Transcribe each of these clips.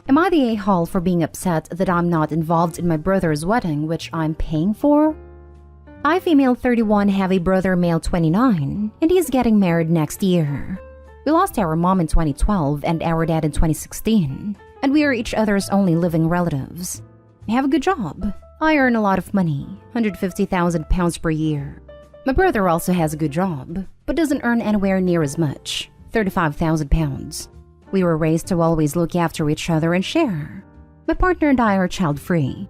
Am I the a-hole for being upset that I'm not involved in my brother's wedding, which I'm paying for? I, female 31, have a brother, male 29, and he's getting married next year. We lost our mom in 2012 and our dad in 2016, and we are each other's only living relatives. I have a good job. I earn a lot of money, £150,000 per year. My brother also has a good job, but doesn't earn anywhere near as much, £35,000. We were raised to always look after each other and share. My partner and I are child-free.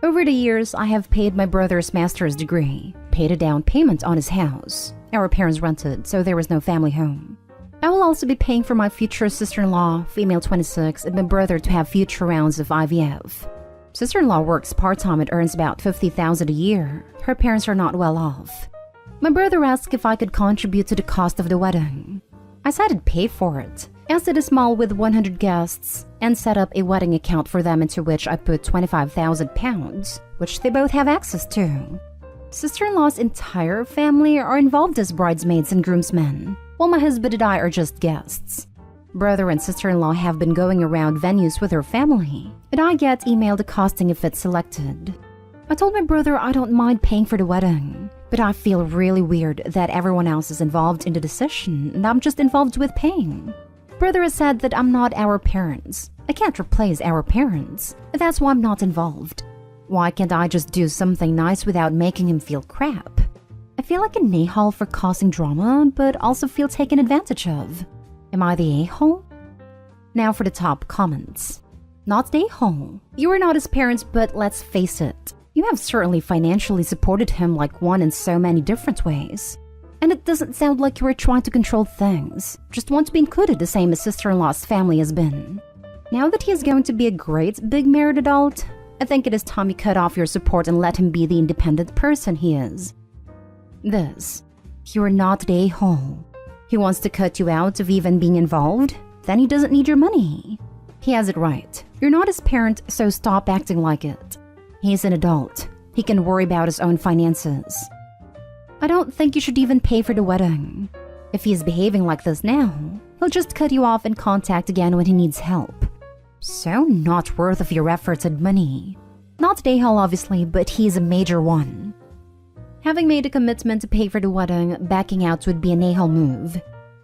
Over the years, I have paid my brother's master's degree, paid a down payment on his house. Our parents rented, so there was no family home. I will also be paying for my future sister-in-law, female 26, and my brother to have future rounds of IVF. Sister-in-law works part-time and earns about $50,000 a year. Her parents are not well off. My brother asked if I could contribute to the cost of the wedding. I said I'd pay for it, rented a small with 100 guests, and set up a wedding account for them into which I put £25,000, which they both have access to. Sister-in-law's entire family are involved as bridesmaids and groomsmen, while my husband and I are just guests. Brother and sister-in-law have been going around venues with their family, and I get emailed the costing if it's selected. I told my brother I don't mind paying for the wedding, but I feel really weird that everyone else is involved in the decision and I'm just involved with paying. Brother has said that I'm not our parents. I can't replace our parents. That's why I'm not involved. Why can't I just do something nice without making him feel crap? I feel like an a-hole for causing drama, but also feel taken advantage of. Am I the a-hole? Now for the top comments. Not the a-hole. You are not his parents, but let's face it. You have certainly financially supported him like one in so many different ways. And it doesn't sound like you are trying to control things, just want to be included the same as sister-in-law's family has been. Now that he is going to be a great big married adult, I think it is time you cut off your support and let him be the independent person he is. You are not the a-hole. He wants to cut you out of even being involved, then he doesn't need your money. He has it right. You're not his parent, so stop acting like it. He's an adult. He can worry about his own finances. I don't think you should even pay for the wedding. If he is behaving like this now, he'll just cut you off and contact again when he needs help. So not worth of your efforts and money. Not the a-hole obviously, but he's a major one. Having made a commitment to pay for the wedding, backing out would be an a-hole move.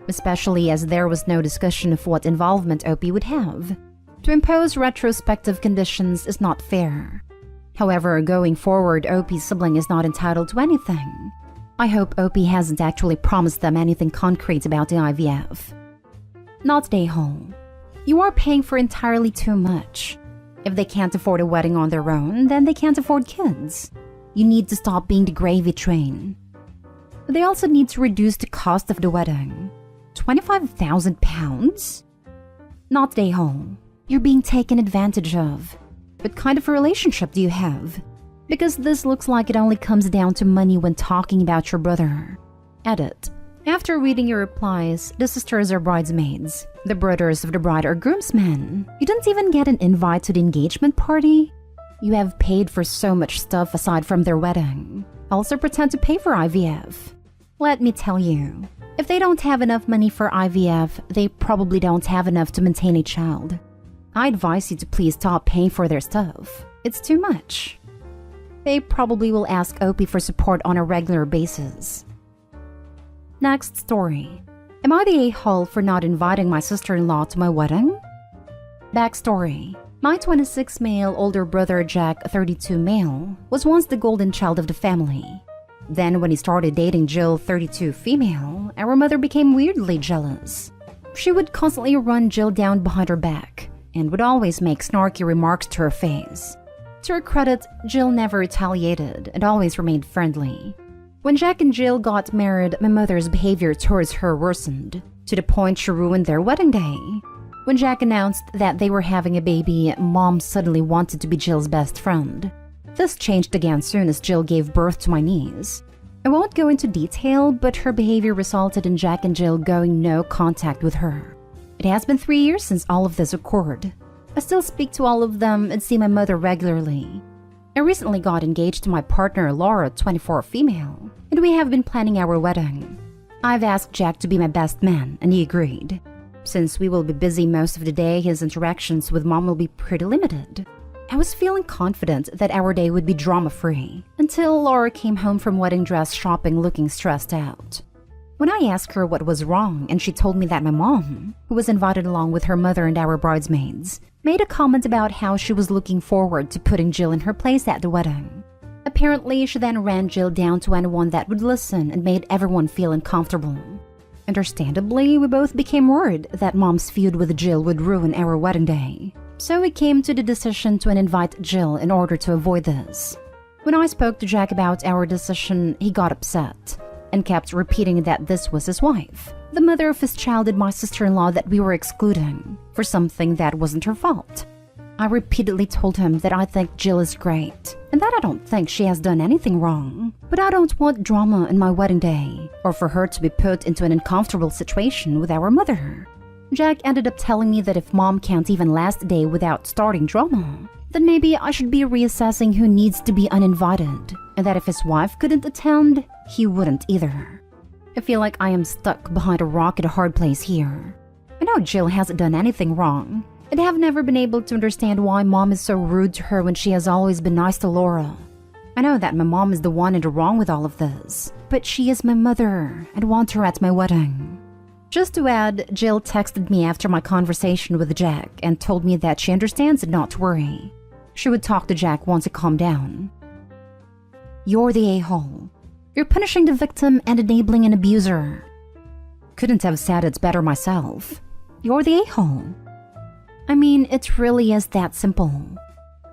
Especially as there was no discussion of what involvement OP would have. To impose retrospective conditions is not fair. However, going forward, OP's sibling is not entitled to anything. I hope OP hasn't actually promised them anything concrete about the IVF. Not the a-hole. You are paying for entirely too much. If they can't afford a wedding on their own, then they can't afford kids. You need to stop being the gravy train. They also need to reduce the cost of the wedding. £25,000? Not the a-hole. You're being taken advantage of. What kind of a relationship do you have? Because this looks like it only comes down to money when talking about your brother. Edit. After reading your replies, the sisters are bridesmaids. The brothers of the bride are groomsmen. You didn't even get an invite to the engagement party? You have paid for so much stuff aside from their wedding. Also pretend to pay for IVF. Let me tell you, if they don't have enough money for IVF, they probably don't have enough to maintain a child. I advise you to please stop paying for their stuff. It's too much. They probably will ask OP for support on a regular basis. Next story. Am I the a-hole for not inviting my sister-in-law to my wedding? Backstory. My 26 male older brother Jack, 32 male, was once the golden child of the family. Then when he started dating Jill, 32 female, our mother became weirdly jealous. She would constantly run Jill down behind her back and would always make snarky remarks to her face. To her credit, Jill never retaliated and always remained friendly. When Jack and Jill got married, my mother's behavior towards her worsened, to the point she ruined their wedding day. When Jack announced that they were having a baby, Mom suddenly wanted to be Jill's best friend. This changed again soon as Jill gave birth to my niece. I won't go into detail, but her behavior resulted in Jack and Jill going no contact with her. It has been 3 years since all of this occurred. I still speak to all of them and see my mother regularly. I recently got engaged to my partner Laura, 24 female, and we have been planning our wedding. I've asked Jack to be my best man, and he agreed. Since we will be busy most of the day, his interactions with mom will be pretty limited. I was feeling confident that our day would be drama-free until Laura came home from wedding dress shopping looking stressed out. When I asked her what was wrong, and she told me that my mom, who was invited along with her mother and our bridesmaids, made a comment about how she was looking forward to putting Jill in her place at the wedding. Apparently, she then ran Jill down to anyone that would listen and made everyone feel uncomfortable. Understandably, we both became worried that mom's feud with Jill would ruin our wedding day. So we came to the decision to invite Jill in order to avoid this. When I spoke to Jack about our decision, he got upset and kept repeating that this was his wife, the mother of his child and my sister-in-law that we were excluding for something that wasn't her fault. I repeatedly told him that I think Jill is great and that I don't think she has done anything wrong, but I don't want drama in my wedding day or for her to be put into an uncomfortable situation with our mother. Jack ended up telling me that if mom can't even last a day without starting drama, then maybe I should be reassessing who needs to be uninvited, and that if his wife couldn't attend, he wouldn't either. I feel like I am stuck behind a rock at a hard place here. I know Jill hasn't done anything wrong, and have never been able to understand why mom is so rude to her when she has always been nice to Laura. I know that my mom is the one in the wrong with all of this, but she is my mother and want her at my wedding. Just to add, Jill texted me after my conversation with Jack and told me that she understands and not to worry. She would talk to Jack once it calmed down. You're the a-hole. You're punishing the victim and enabling an abuser. Couldn't have said it better myself. You're the a-hole. I mean, it really is that simple.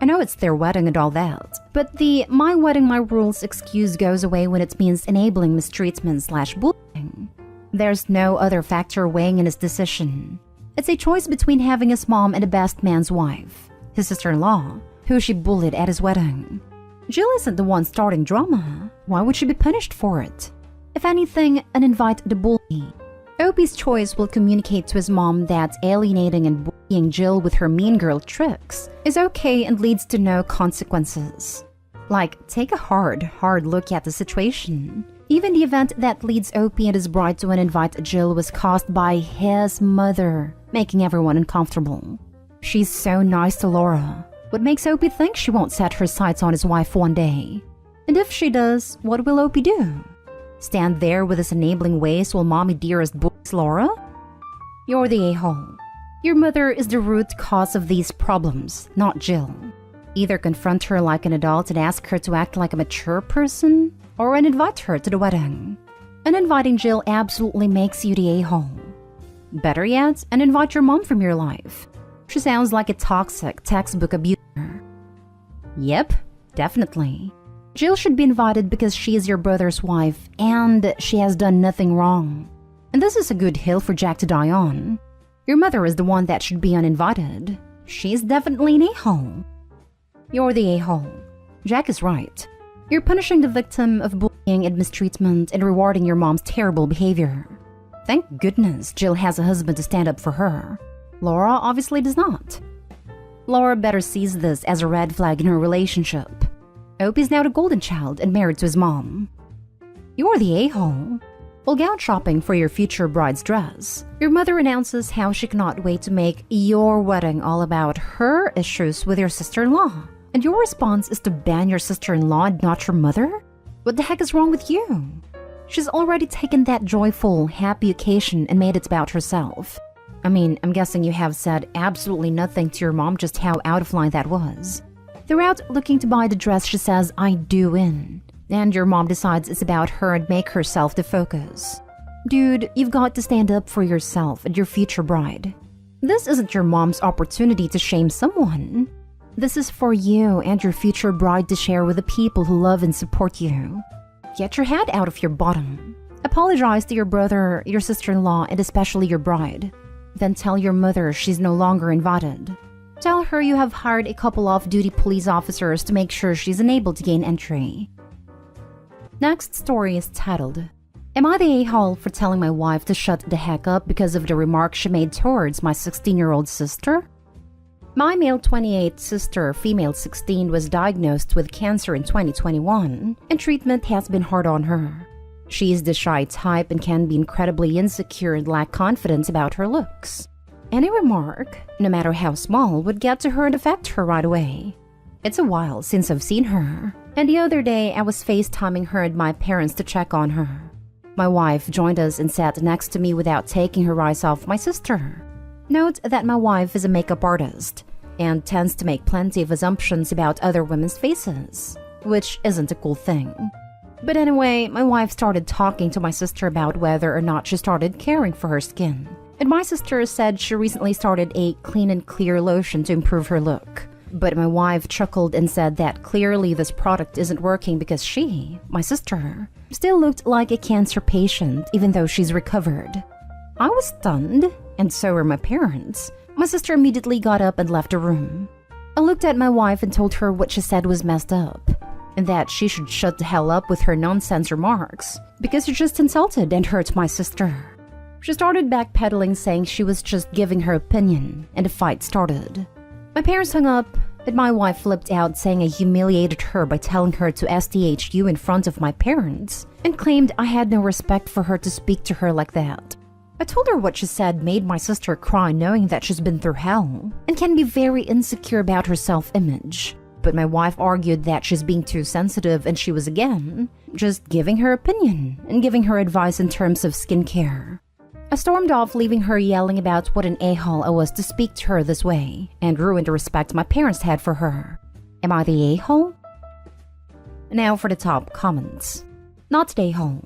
I know it's their wedding and all that, but the my wedding, my rules excuse goes away when it means enabling mistreatment/bullying. There's no other factor weighing in his decision. It's a choice between having his mom and the best man's wife, his sister-in-law, who she bullied at his wedding. Jill isn't the one starting drama. Why would she be punished for it? If anything, uninvite the bully. Opie's choice will communicate to his mom that alienating and bullying Jill with her mean girl tricks is okay and leads to no consequences. Like, take a hard look at the situation. Even the event that leads Opie and his bride to uninvite Jill was caused by his mother, making everyone uncomfortable. She's so nice to Laura. What makes Opie think she won't set her sights on his wife one day? And if she does, what will Opie do? Stand there with his enabling ways while mommy dearest bullies Laura? You're the a-hole. Your mother is the root cause of these problems, not Jill. Either confront her like an adult and ask her to act like a mature person, or uninvite her to the wedding. Uninviting Jill absolutely makes you the a-hole. Better yet, uninvite your mom from your life. She sounds like a toxic textbook abuser. Yep, definitely. Jill should be invited because she is your brother's wife and she has done nothing wrong. And this is a good hill for Jack to die on. Your mother is the one that should be uninvited. She's definitely an a-hole. You're the a-hole. Jack is right. You're punishing the victim of bullying and mistreatment and rewarding your mom's terrible behavior. Thank goodness Jill has a husband to stand up for her. Laura obviously does not. Laura better sees this as a red flag in her relationship. Opie's now the golden child and married to his mom. You're the a-hole. While gown shopping for your future bride's dress, your mother announces how she cannot wait to make your wedding all about her issues with your sister-in-law. And your response is to ban your sister-in-law and not your mother? What the heck is wrong with you? She's already taken that joyful, happy occasion and made it about herself. I mean, I'm guessing you have said absolutely nothing to your mom just how out of line that was. They're out looking to buy the dress she says I do in. And your mom decides it's about her and make herself the focus. Dude, you've got to stand up for yourself and your future bride. This isn't your mom's opportunity to shame someone. This is for you and your future bride to share with the people who love and support you. Get your head out of your bottom. Apologize to your brother, your sister-in-law, and especially your bride. Then tell your mother she's no longer invited. Tell her you have hired a couple off-duty police officers to make sure she's unable to gain entry. Next story is titled, Am I the a-hole for telling my wife to shut the heck up because of the remark she made towards my 16-year-old sister? My male 28 sister, female 16, was diagnosed with cancer in 2021, and treatment has been hard on her. She is the shy type and can be incredibly insecure and lack confidence about her looks. Any remark, no matter how small, would get to her and affect her right away. It's a while since I've seen her, and the other day I was FaceTiming her and my parents to check on her. My wife joined us and sat next to me without taking her eyes off my sister. Note that my wife is a makeup artist and tends to make plenty of assumptions about other women's faces, which isn't a cool thing. But anyway, my wife started talking to my sister about whether or not she started caring for her skin. And my sister said she recently started a clean and clear lotion to improve her look. But my wife chuckled and said that clearly this product isn't working because she, my sister, still looked like a cancer patient even though she's recovered. I was stunned, and so were my parents. My sister immediately got up and left the room. I looked at my wife and told her what she said was messed up, and that she should shut the hell up with her nonsense remarks, because she just insulted and hurt my sister. She started backpedaling, saying she was just giving her opinion, and a fight started. My parents hung up, and my wife flipped out, saying I humiliated her by telling her to STHU in front of my parents, and claimed I had no respect for her to speak to her like that. I told her what she said made my sister cry, knowing that she's been through hell and can be very insecure about her self-image. But my wife argued that she's being too sensitive, and she was again just giving her opinion and giving her advice in terms of skincare. I stormed off, leaving her yelling about what an a-hole I was to speak to her this way, and ruined the respect my parents had for her. Am I the a-hole? Now for the top comments. Not the a-hole.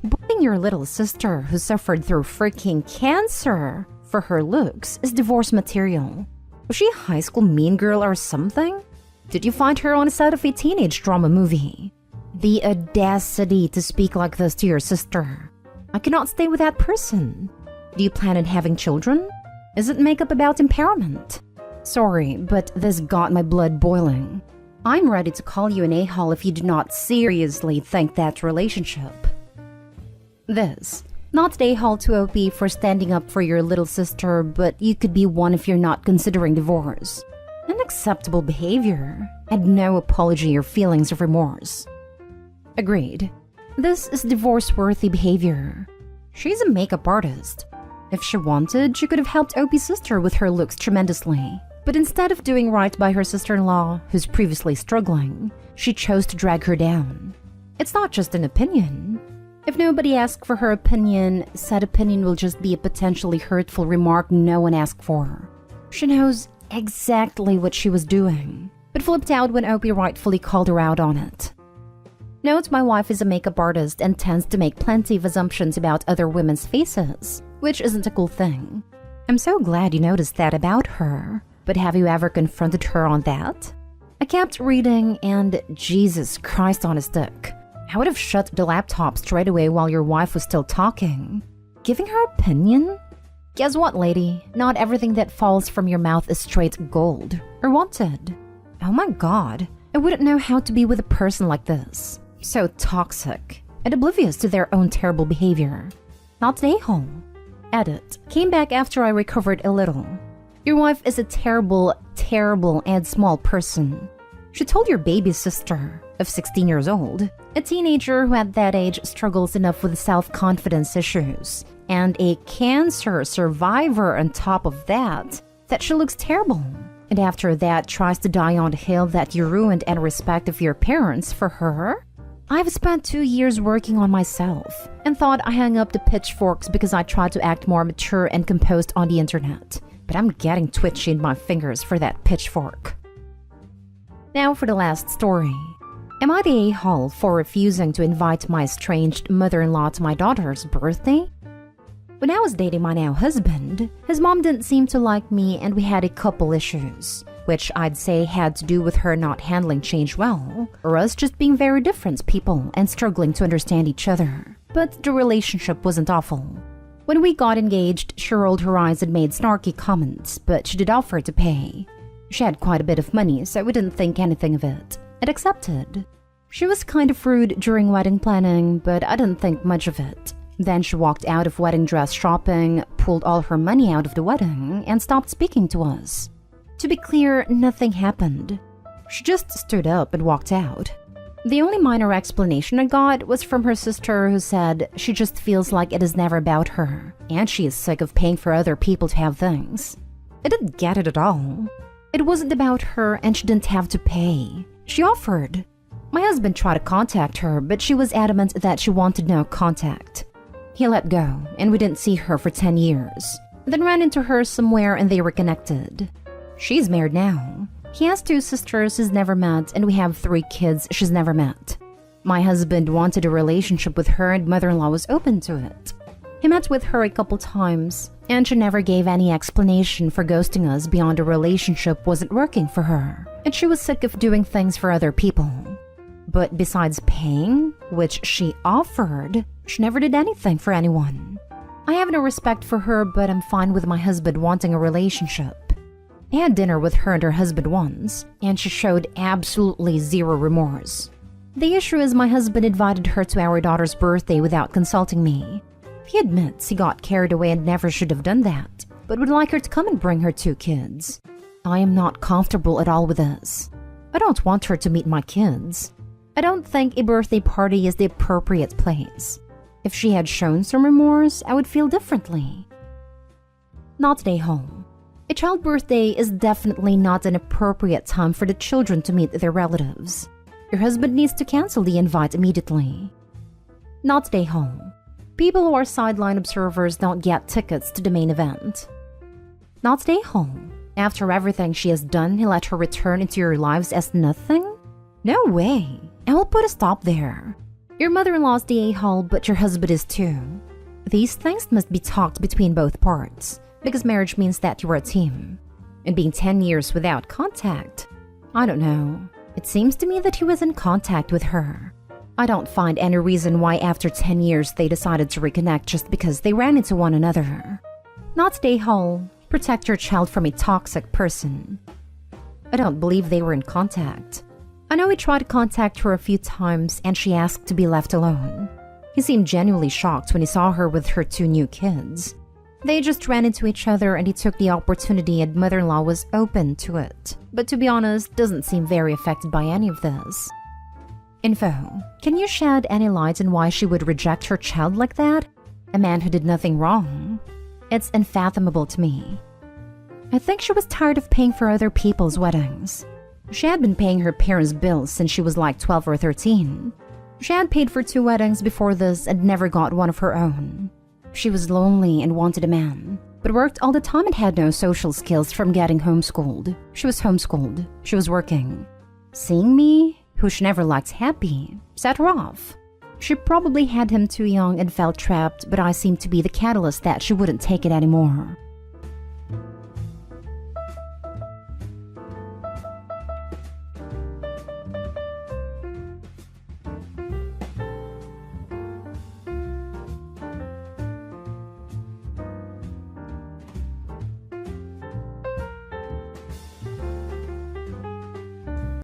Bullying your little sister who suffered through freaking cancer for her looks is divorce material. Was she a high school mean girl or something? Did you find her on a set of a teenage drama movie? The audacity to speak like this to your sister. I cannot stay with that person. Do you plan on having children? Isn't makeup about empowerment? Sorry, but this got my blood boiling. I'm ready to call you an a-hole if you do not seriously think that relationship. This. Not an a-hole to OP for standing up for your little sister, but you could be one if you're not considering divorce. Unacceptable behavior, and no apology or feelings of remorse. Agreed. This is divorce-worthy behavior. She's a makeup artist. If she wanted, she could have helped OP's sister with her looks tremendously. But instead of doing right by her sister-in-law, who's previously struggling, she chose to drag her down. It's not just an opinion. If nobody asks for her opinion, said opinion will just be a potentially hurtful remark no one asked for. She knows exactly what she was doing, but flipped out when OP rightfully called her out on it. Note my wife is a makeup artist and tends to make plenty of assumptions about other women's faces, which isn't a cool thing. I'm so glad you noticed that about her, but have you ever confronted her on that? I kept reading, and Jesus Christ on a stick. I would have shut the laptop straight away while your wife was still talking. Giving her opinion? Guess what, lady? Not everything that falls from your mouth is straight gold or wanted. Oh my god, I wouldn't know how to be with a person like this. So toxic and oblivious to their own terrible behavior. Not the a-hole. Edit. Came back after I recovered a little. Your wife is a terrible, terrible and small person. She told your baby sister, of 16 years old, a teenager who at that age struggles enough with self-confidence issues, and a cancer survivor on top of that she looks terrible. And after that tries to die on the hill that you ruined and respect of your parents for her? I've spent 2 years working on myself and thought I hung up the pitchforks because I tried to act more mature and composed on the internet. But I'm getting twitchy in my fingers for that pitchfork. Now for the last story. Am I the a-hole for refusing to invite my estranged mother-in-law to my daughter's birthday? When I was dating my now husband, his mom didn't seem to like me and we had a couple issues, which I'd say had to do with her not handling change well, or us just being very different people and struggling to understand each other. But the relationship wasn't awful. When we got engaged, she rolled her eyes and made snarky comments, but she did offer to pay. She had quite a bit of money, so we didn't think anything of it, and accepted. She was kind of rude during wedding planning, but I didn't think much of it. Then she walked out of wedding dress shopping, pulled all her money out of the wedding, and stopped speaking to us. To be clear, nothing happened. She just stood up and walked out. The only minor explanation I got was from her sister, who said she just feels like it is never about her, and she is sick of paying for other people to have things. I didn't get it at all. It wasn't about her and she didn't have to pay. She offered. My husband tried to contact her, but she was adamant that she wanted no contact. He let go, and we didn't see her for 10 years. Then ran into her somewhere and they reconnected. She's married now. He has 2 sisters he's never met, and we have 3 kids she's never met. My husband wanted a relationship with her, and mother-in-law was open to it. He met with her a couple times, and she never gave any explanation for ghosting us beyond a relationship wasn't working for her, and she was sick of doing things for other people. But besides paying, which she offered, she never did anything for anyone. I have no respect for her, but I'm fine with my husband wanting a relationship. I had dinner with her and her husband once, and she showed absolutely zero remorse. The issue is my husband invited her to our daughter's birthday without consulting me. He admits he got carried away and never should have done that, but would like her to come and bring her 2 kids. I am not comfortable at all with this. I don't want her to meet my kids. I don't think a birthday party is the appropriate place. If she had shown some remorse, I would feel differently. Not today home. A child birthday is definitely not an appropriate time for the children to meet their relatives. Your husband needs to cancel the invite immediately. Not today home. People who are sideline observers don't get tickets to the main event. Not today home. After everything she has done, he let her return into your lives as nothing? No way. I will put a stop there. Your mother-in-law's the a-hole, but your husband is too. These things must be talked between both parts, because marriage means that you are a team. And being 10 years without contact, I don't know. It seems to me that he was in contact with her. I don't find any reason why after 10 years they decided to reconnect just because they ran into one another. Not stay whole. Protect your child from a toxic person. I don't believe they were in contact. I know he tried to contact her a few times and she asked to be left alone. He seemed genuinely shocked when he saw her with her 2 new kids. They just ran into each other and he took the opportunity, and mother-in-law was open to it. But to be honest, doesn't seem very affected by any of this. Info. Can you shed any light on why she would reject her child like that? A man who did nothing wrong. It's unfathomable to me. I think she was tired of paying for other people's weddings. She had been paying her parents' bills since she was like 12 or 13. She had paid for 2 weddings before this and never got one of her own. She was lonely and wanted a man, but worked all the time and had no social skills from getting homeschooled. She was homeschooled. She was working. Seeing me, who she never liked happy, set her off. She probably had him too young and felt trapped, but I seemed to be the catalyst that she wouldn't take it anymore.